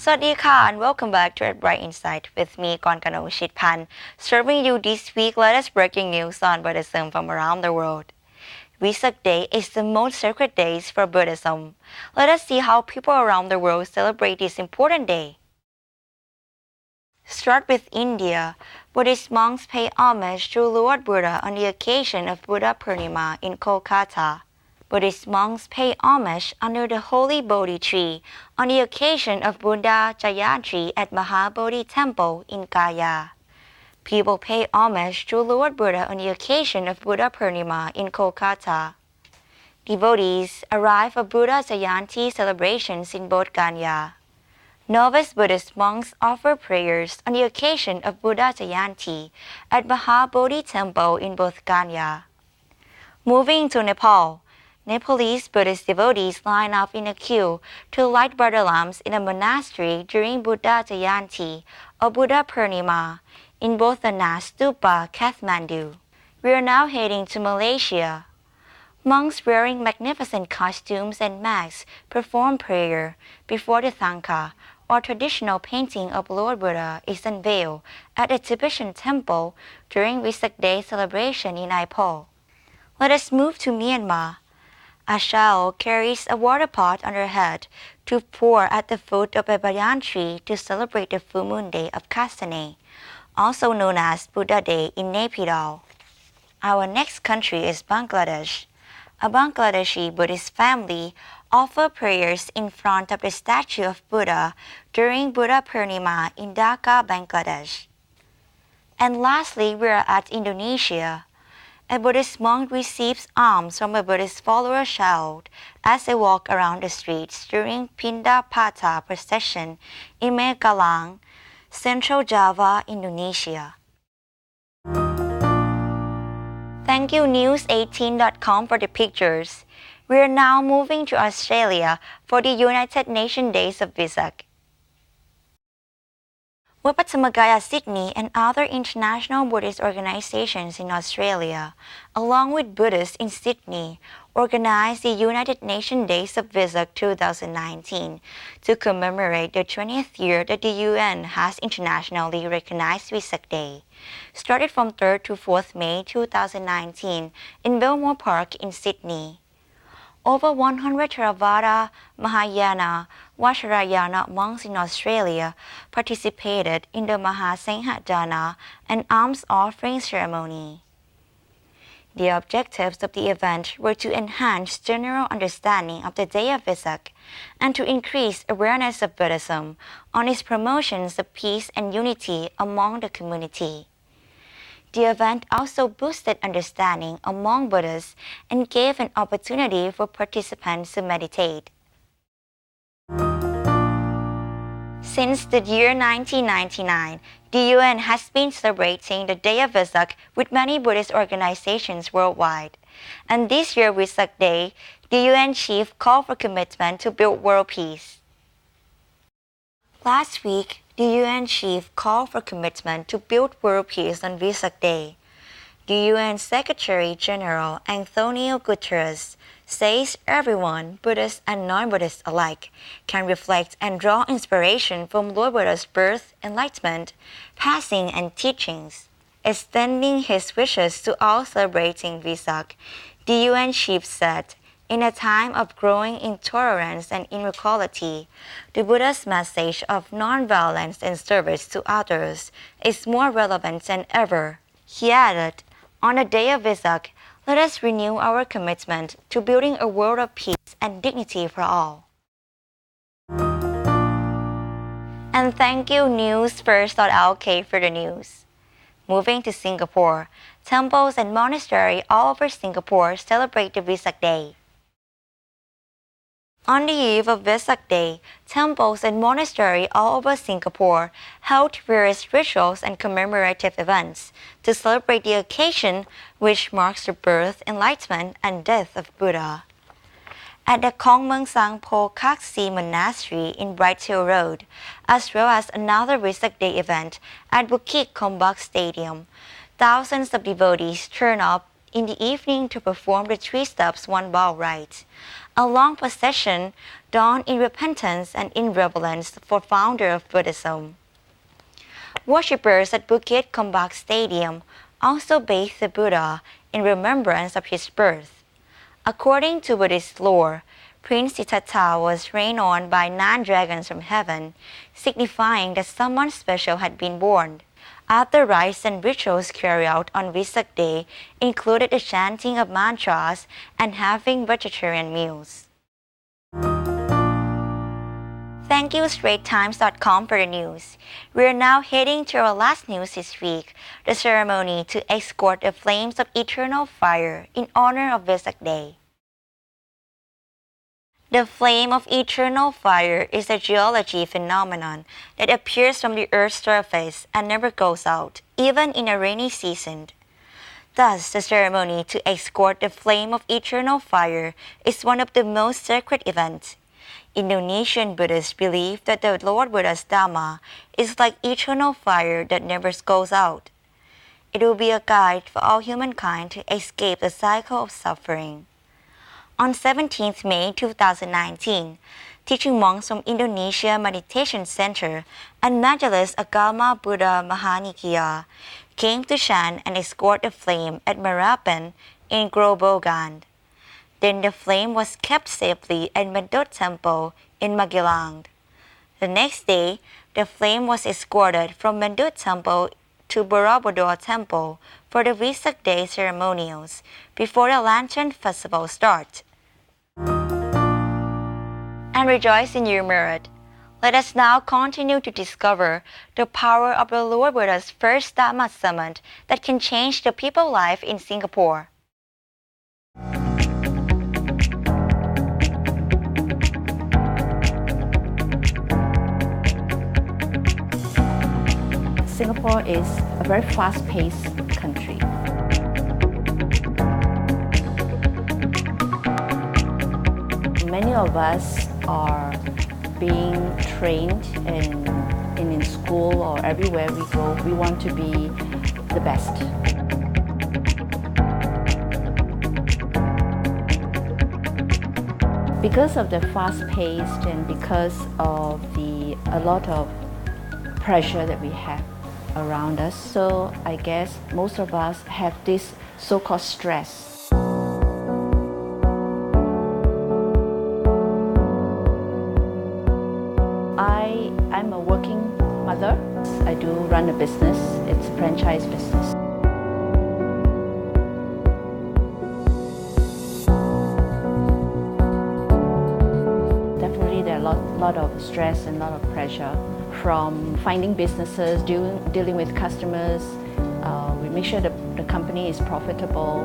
สวัสดีค่ะ and welcome back to a Bright Insight with me กรกนก วชิตพันธ์ Serving you this week latest breaking news on Buddhism from around the world. Vesak Day is the most sacred days for Buddhism. Let us see how people around the world celebrate this important day. Start with India. Buddhist monks pay homage to Lord Buddha on the occasion of Buddha Purnima in Kolkata.Buddhist monks pay homage under the holy Bodhi tree on the occasion of Buddha Jayanti at Mahabodhi Temple in Gaya. People pay homage to Lord Buddha on the occasion of Buddha Purnima in Kolkata. Devotees arrive for Buddha Jayanti celebrations in both Gaya. Novice Buddhist monks offer prayers on the occasion of Buddha Jayanti at Mahabodhi Temple in both Gaya. Moving to Nepal.Nepalese Buddhist devotees line up in a queue to light butter lamps in a monastery during Buddha Jayanti or Buddha Purnima in both the Stupa, Kathmandu. We are now heading to Malaysia. Monks wearing magnificent costumes and masks perform prayer before the Thangka or traditional painting of Lord Buddha is unveiled at the Tibetan temple during Vesak Day celebration in Ipoh. Let us move to Myanmar.A child carries a water pot on her head to pour at the foot of a banyan tree to celebrate the full moon day of Kasane, also known as Buddha Day in Naypyidaw. Our next country is Bangladesh. A Bangladeshi Buddhist family offer prayers in front of the statue of Buddha during Buddha Purnima in Dhaka, Bangladesh. And lastly, we are at Indonesia.A Buddhist monk receives alms from a Buddhist follower child as they walk around the streets during Pindapata procession in Megalang, Central Java, Indonesia. Thank you News18.com for the pictures. We are now moving to Australia for the United Nations Days of Vesak.Wat Patthamagaya Sydney and other international Buddhist organizations in Australia, along with Buddhists in Sydney, organized the United Nations Days of Vesak 2019 to commemorate the 20th year that the UN has internationally recognized Vesak Day. Started from 3rd to 4th May 2019 in Belmore Park in Sydney.Over 100 Theravada, Mahayana, Vajrayana monks in Australia participated in the Mahasanghaddana and alms offering ceremony. The objectives of the event were to enhance general understanding of the Day of Vesak and to increase awareness of Buddhism on its promotions of peace and unity among the community.The event also boosted understanding among Buddhists and gave an opportunity for participants to meditate. Since the year 1999, the UN has been celebrating the Day of Vesak with many Buddhist organizations worldwide. And this year Vesak Day, the UN chief called for commitment to build world peace. Last week,The UN chief called for commitment to build world peace on Vesak Day. The UN Secretary General Antonio Guterres says everyone, Buddhists and non-Buddhists alike, can reflect and draw inspiration from Lord Buddha's birth, enlightenment, passing and teachings. Extending his wishes to all celebrating Vesak, the UN chief said,In a time of growing intolerance and inequality, the Buddha's message of non-violence and service to others is more relevant than ever. He added, On the day of Vesak, let us renew our commitment to building a world of peace and dignity for all. And thank you newsfirst.lk for the news. Moving to Singapore, temples and monasteries all over Singapore celebrate the Vesak Day.On the eve of Vesak Day, temples and monasteries all over Singapore held various rituals and commemorative events to celebrate the occasion which marks the birth, enlightenment, and death of Buddha. At the Kong Meng Sang Po Kak Si Monastery in Bright Hill Road, as well as another Vesak Day event at Bukit Gombak Stadium, thousands of devotees turned up in the evening to perform the 3 steps 1 ball rite. A long procession dawned in repentance and in reverence for founder of Buddhism. Worshippers at Bukit Gombak Stadium also bathed the Buddha in remembrance of his birth. According to Buddhist lore, Prince Siddhartha was rained on by 9 dragons from heaven, signifying that someone special had been born. Other rites and rituals carried out on Vesak Day included the chanting of mantras and having vegetarian meals. Thank you StraightTimes.com for the news. We are now heading to our last news this week, the ceremony to escort the flames of eternal fire in honor of Vesak Day. The flame of eternal fire is a geology phenomenon that appears from the Earth's surface and never goes out, even in a rainy season. Thus, the ceremony to escort the flame of eternal fire is one of the most sacred events. Indonesian Buddhists believe that the Lord Buddha's Dhamma is like eternal fire that never goes out. It will be a guide for all humankind to escape the cycle of suffering. On 17th May 2019, teaching monks from Indonesia Meditation Center and Majelis Agama Buddha Mahanikaya came to chant and escort the flame at Merapen in Grobogan. Then the flame was kept safely at Mendut Temple in Magelang. The next day, the flame was escorted from Mendut Temple to Borobudur Temple for the Vesak Day ceremonials before the Lantern Festival starts. And rejoice in your merit. Let us now continue to discover the power of the Lord Buddha's first Dhamma summit that can change the people's life in Singapore. Singapore is a very fast-paced country. Many of us are being trained in school or everywhere we go. We want to be the best. Because of the fast-paced and because of a lot of pressure that we have around us, so I guess most of us have this so-called stress. I'm a working mother. I do run a business. It's a franchise business. Definitely there are a lot of stress and a lot of pressure from finding businesses, dealing with customers. We make sure the company is profitable.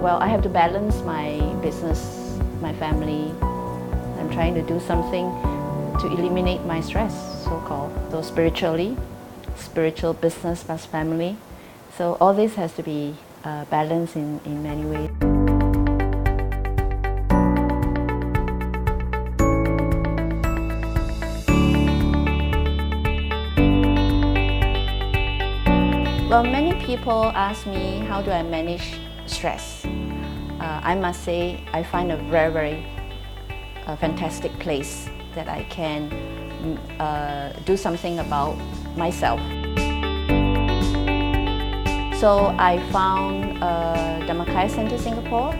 Well, I have to balance my business, my family. I'm trying to do something to eliminate my stress, so-called. So spiritual business plus family. So all this has to be balanced in many ways. Well, many people ask me, how do I manage stress? I must say, I find a very fantastic place that I can do something about myself. So I found Dhammakaya Center Singapore.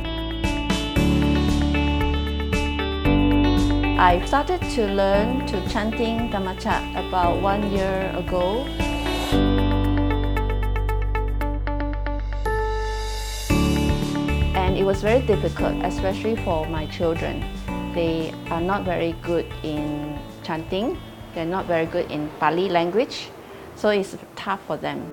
I started to learn to chanting Dhammachat about 1 year ago. And it was very difficult, especially for my children. They are not very good in chanting. They're not very good in Pali language, so it's tough for them.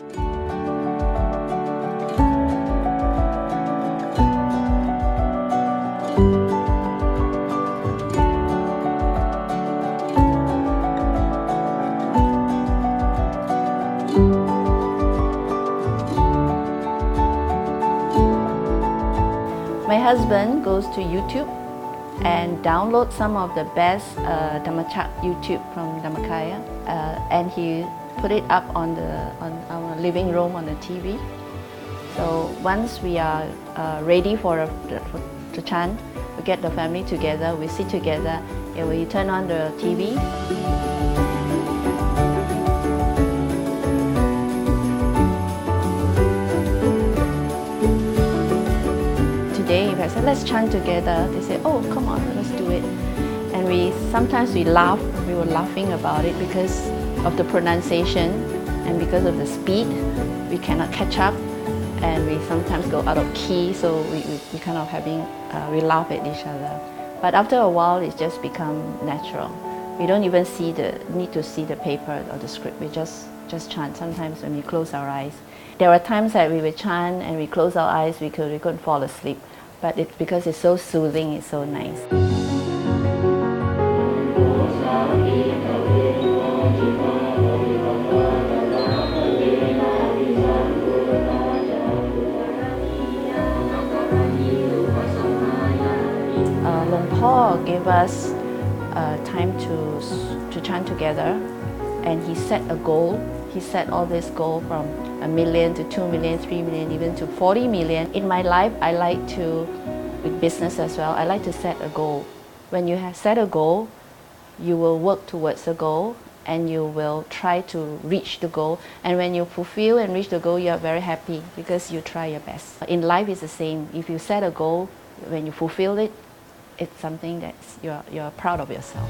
My husband goes to YouTube and download some of the best Dhammachak YouTube from Dhammakaya, and he put it up on our living room on the TV. So once we are ready for the chant, we get the family together, we sit together, and we turn on the TV. Today, if I said, let's chant together, they say, oh, come on, let's do it. And sometimes we laugh, we were laughing about it because of the pronunciation and because of the speed, we cannot catch up and we sometimes go out of key, so we kind of we laugh at each other. But after a while, it's just become natural. We don't even need to see the paper or the script, we just chant. Sometimes when we close our eyes, there are times that we will chant and we close our eyes, we couldn't fall asleep. But because it's so soothing, it's so nice. Long Paul gave us time to chant together, and he set a goal. He set all this goal from 1 million to 2 million, 3 million, even to 40 million. In my life, I like to, with business as well, I like to set a goal. When you have set a goal, you will work towards the goal and you will try to reach the goal. And when you fulfill and reach the goal, you are very happy because you try your best. In life, it's the same. If you set a goal, when you fulfill it, it's something that you're proud of yourself.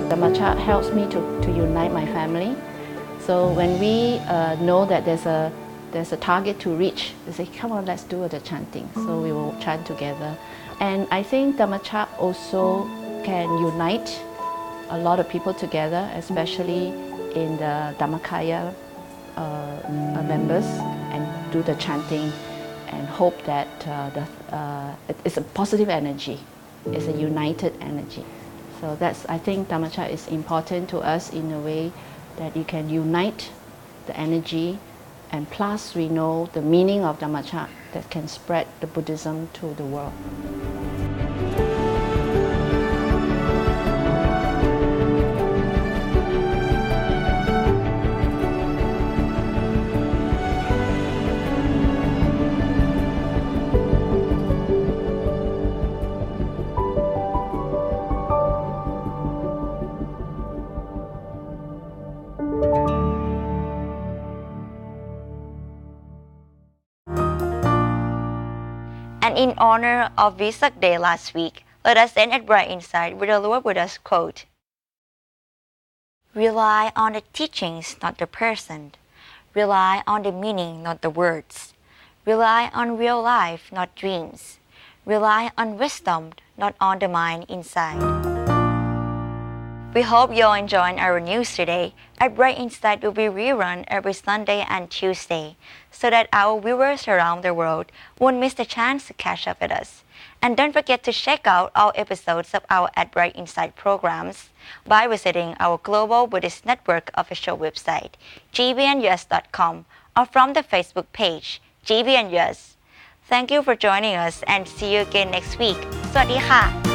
Dhammachak helps me to unite my family. So when we know that there's a target to reach, we say, come on, let's do the chanting. So we will chant together. And I think Dhammachak also can unite a lot of people together, especially in the Dhammakaya members, and do the chanting and hope that it's a positive energy, it's a united energy. So I think Dhammachak is important to us in a way that you can unite the energy, and plus we know the meaning of Dhammachak that can spread the Buddhism to the world. And in honor of Vesak Day last week, let us end at Bright Insight with the Lord Buddha's quote. Rely on the teachings, not the person. Rely on the meaning, not the words. Rely on real life, not dreams. Rely on wisdom, not on the mind inside. We hope you'll enjoy our news today. Our Bright Insight will be rerun every Sunday and Tuesday, so that our viewers around the world won't miss the chance to catch up with us. And don't forget to check out all episodes of our At Bright Insight programs by visiting our Global Buddhist Network official website, gbnus.com, or from the Facebook page, GBNUS. Thank you for joining us and see you again next week. สวัสดีค่ะ